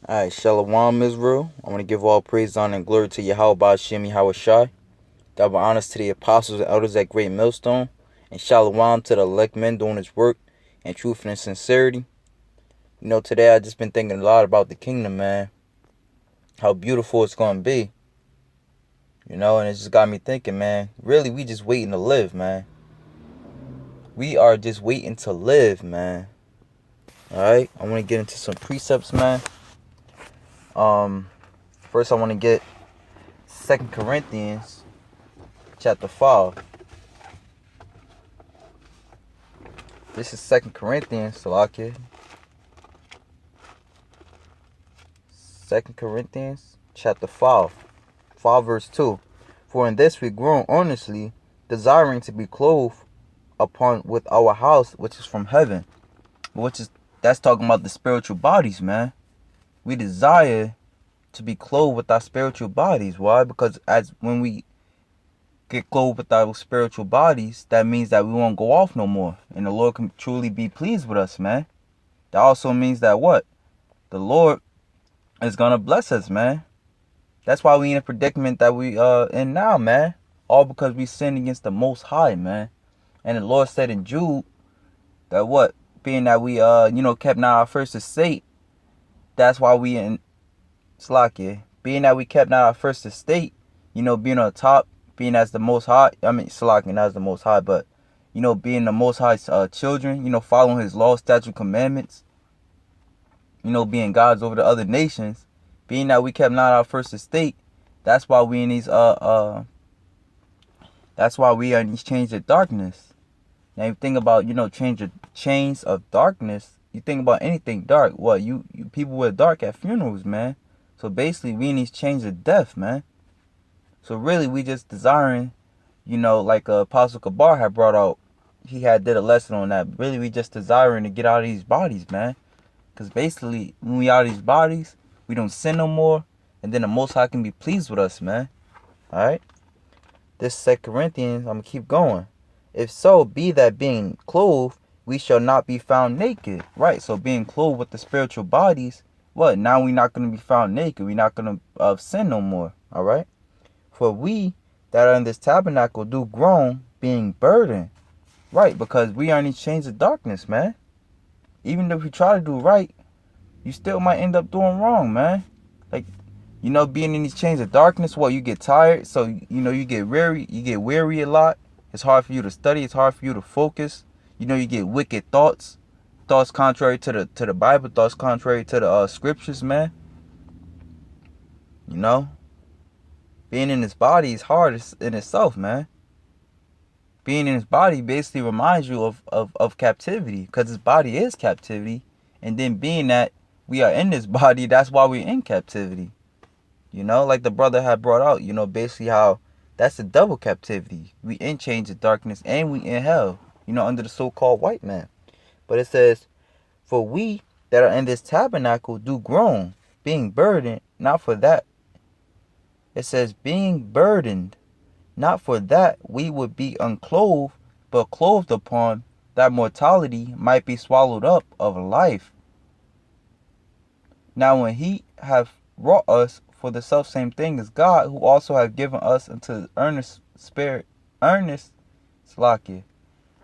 Alright, Shalom Israel. I want to give all praise, honor, and glory to Yahweh Ba'Shem Yahweh Shai. Double honors to the apostles and elders at Great Millstone. And Shalom to the elect men doing his work in truth and sincerity. Today I just been thinking a lot about the kingdom, man. How beautiful it's going to be. And it just got me thinking, man. Really, we just waiting to live, man. We are just waiting to live, man. Alright, I want to get into some precepts, man. First I want to get 2 Corinthians chapter 5. This is 2 Corinthians, Salakia. 2 Corinthians chapter 5 verse 2. For in this we groan earnestly, desiring to be clothed upon with our house which is from heaven. That's talking about the spiritual bodies, man. We desire to be clothed with our spiritual bodies. Why? Because when we get clothed with our spiritual bodies, that means that we won't go off no more. And the Lord can truly be pleased with us, man. That also means that what? The Lord is gonna bless us, man. That's why we in a predicament that we in now, man. All because we sinned against the Most High, man. And the Lord said in Jude that what? Being that we kept not our first estate, that's why we in Slakia. Being that we kept not our first estate, being on top, being as the Most High. I mean, Slakia, not as the Most High, but being the Most High's children. Following His law, statute, commandments. Being gods over the other nations. Being that we kept not our first estate, that's why we in these that's why we are in these chains of darkness. Now you think about chains of darkness. You think about anything dark. What you people wear dark at funerals, man. So basically, we in these chains of death, man. So really, we just desiring, like Apostle Kabar had brought out. He did a lesson on that. Really, we just desiring to get out of these bodies, man. Because basically, when we out of these bodies, we don't sin no more. And then the Most High can be pleased with us, man. Alright? This 2 Corinthians, I'm going to keep going. If so, be that being clothed, we shall not be found naked. Right? So being clothed with the spiritual bodies, what? Now we're not going to be found naked. We're not going to sin no more. Alright? For we that are in this tabernacle do groan, being burdened. Right? Because we are in these chains of darkness, man. Even if you try to do right, you still might end up doing wrong, man. Like, being in these chains of darkness, you get tired, so, you get weary a lot. It's hard for you to study, it's hard for you to focus. You get wicked thoughts contrary to the Bible, thoughts contrary to the scriptures, man. Being in this body is hard in itself, man. Being in his body basically reminds you of captivity, because his body is captivity. And then being that we are in this body, that's why we're in captivity. Like the brother had brought out, basically how that's the double captivity. We in chains of darkness and we in hell, under the so-called white man. But it says, for we that are in this tabernacle do groan, being burdened, not for that. It says, being burdened, not for that we would be unclothed, but clothed upon, that mortality might be swallowed up of life. Now when he hath wrought us for the selfsame thing as God, who also hath given us unto Slakia,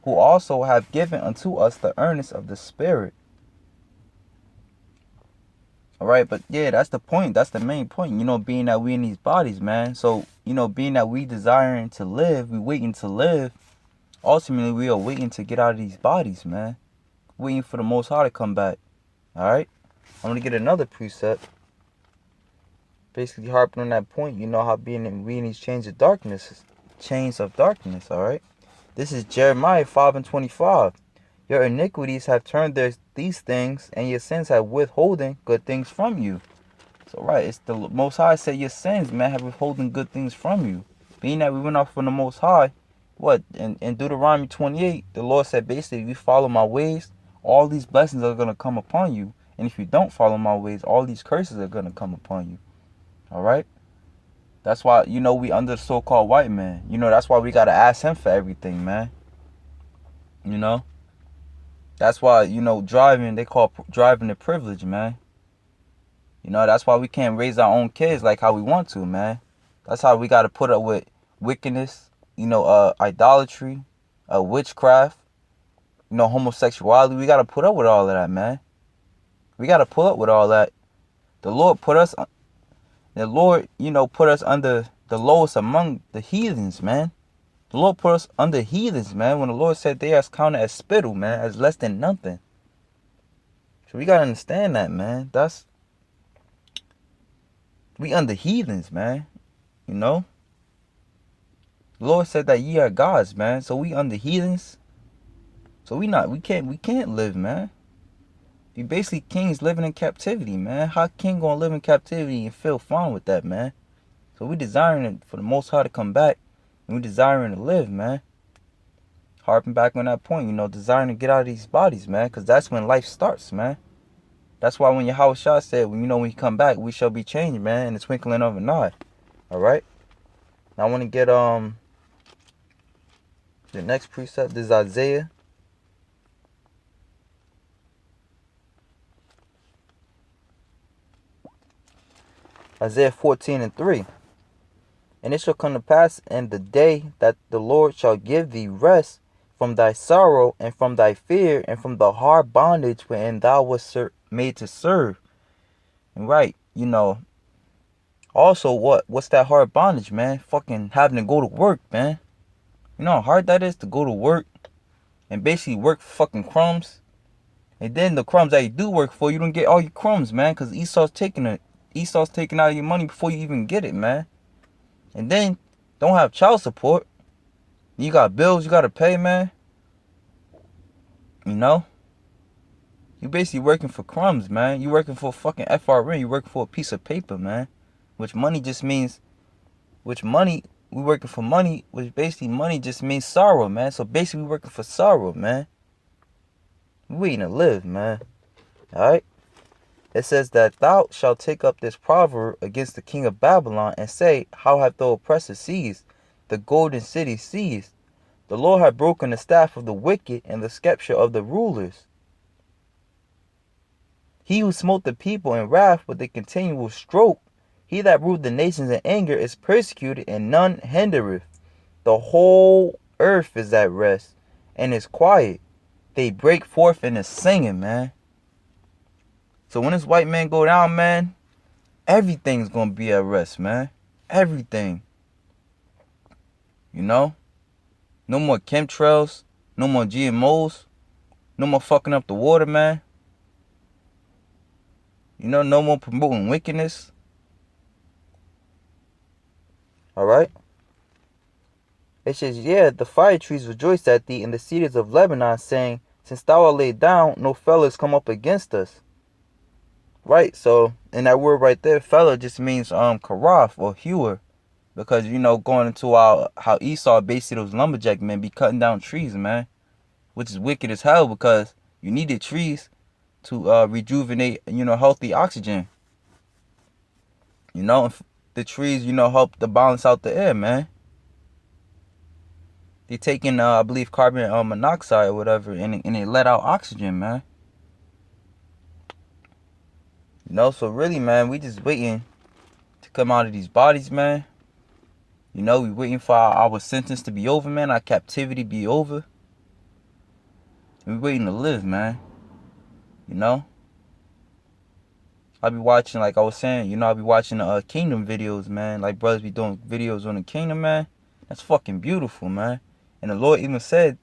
who also hath given unto us the earnest of the Spirit. Alright, but yeah, that's the point. That's the main point, being that we in these bodies, man. So, being that we desiring to live, we waiting to live, ultimately we are waiting to get out of these bodies, man. Waiting for the Most High to come back. Alright? I'm going to get another precept. Basically harping on that point, how we in these chains of darkness, alright? This is Jeremiah 5:25. Your iniquities have turned these things, and your sins have withholden good things from you. So right, it's the Most High said your sins, man, have withholden good things from you. Being that we went off from the Most High, in Deuteronomy 28, the Lord said basically, if you follow my ways, all these blessings are going to come upon you. And if you don't follow my ways, all these curses are going to come upon you. Alright? That's why, we under the so-called white man. That's why we got to ask him for everything, man. That's why, driving, they call driving a privilege, man. You know, that's why we can't raise our own kids like how we want to, man. That's how we got to put up with wickedness, idolatry, witchcraft, homosexuality. We got to put up with all of that, man. We got to put up with all that. The Lord put us under the lowest among the heathens, man. The Lord put us under heathens, man. When the Lord said they are counted as spittle, man, as less than nothing. So we gotta understand that, man. We under heathens, man. You know? The Lord said that ye are gods, man. So we under heathens. So we can't live, man. We basically kings living in captivity, man. How king gonna live in captivity and feel fine with that, man? So we desiring for the Most High to come back. And we desiring to live, man. Harping back on that point, desiring to get out of these bodies, man. Because that's when life starts, man. That's why when Yahweh Shah said, when you come back, we shall be changed, man, in the twinkling of an eye. Alright? Now I want to get the next precept. This is Isaiah. Isaiah 14:3. And it shall come to pass in the day that the Lord shall give thee rest from thy sorrow and from thy fear and from the hard bondage wherein thou wast made to serve. And right, also what's that hard bondage, man? Fucking having to go to work, man. You know how hard that is to go to work and basically work for fucking crumbs. And then the crumbs that you do work for, you don't get all your crumbs, man, because Esau's taking out of your money before you even get it, man. And then don't have child support. You got bills you gotta pay, man. You basically working for crumbs, man. You working for fucking FRN. You working for a piece of paper, man. We working for money, which basically money just means sorrow, man. So basically we working for sorrow, man. We waiting to live, man. Alright? It says that thou shalt take up this proverb against the king of Babylon and say, how hath the oppressor seized, the golden city seized? The Lord hath broken the staff of the wicked and the scepter of the rulers. He who smote the people in wrath with a continual stroke, he that ruled the nations in anger is persecuted, and none hindereth. The whole earth is at rest and is quiet. They break forth in a singing, man. So when this white man go down, man, everything's gonna be at rest, man. Everything. No more chemtrails, no more GMOs, no more fucking up the water, man. No more promoting wickedness. Alright? It says, yeah, the fire trees rejoice at thee in the cedars of Lebanon, saying, since thou art laid down, no fellows come up against us. Right, so in that word right there, fella just means karaf or hewer. Because, going into how Esau basically those lumberjack men be cutting down trees, man. Which is wicked as hell because you needed trees to rejuvenate, healthy oxygen. The trees, help to balance out the air, man. They take in, I believe, carbon monoxide or whatever, and they let out oxygen, man. So really, man, we just waiting to come out of these bodies, man. We waiting for our sentence to be over, man. Our captivity be over. We waiting to live, man. I be watching, like I was saying, I be watching kingdom videos, man. Like brothers be doing videos on the kingdom, man. That's fucking beautiful, man. And the Lord even said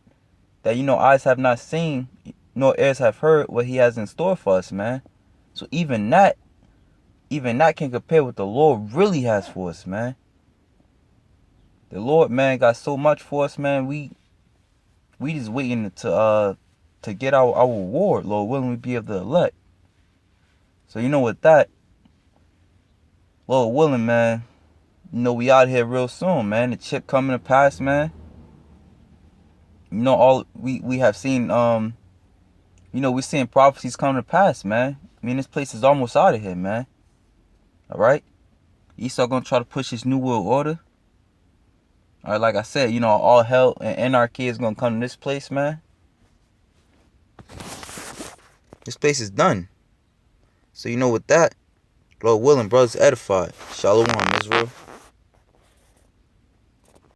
that, eyes have not seen, nor ears have heard what he has in store for us, man. So even that can compare what the Lord really has for us, man. The Lord, man, got so much for us, man. We just waiting to get our reward, Lord willing, we be of the elect. So with that, Lord willing, man, we out here real soon, man. The chip coming to pass, man. All we have seen, we're seeing prophecies coming to pass, man. This place is almost out of here, man. Alright? Esau gonna try to push his new world order. Alright, like I said, all hell and anarchy is gonna come to this place, man. This place is done. So with that, Lord willing, brothers edified. Shalom, Israel.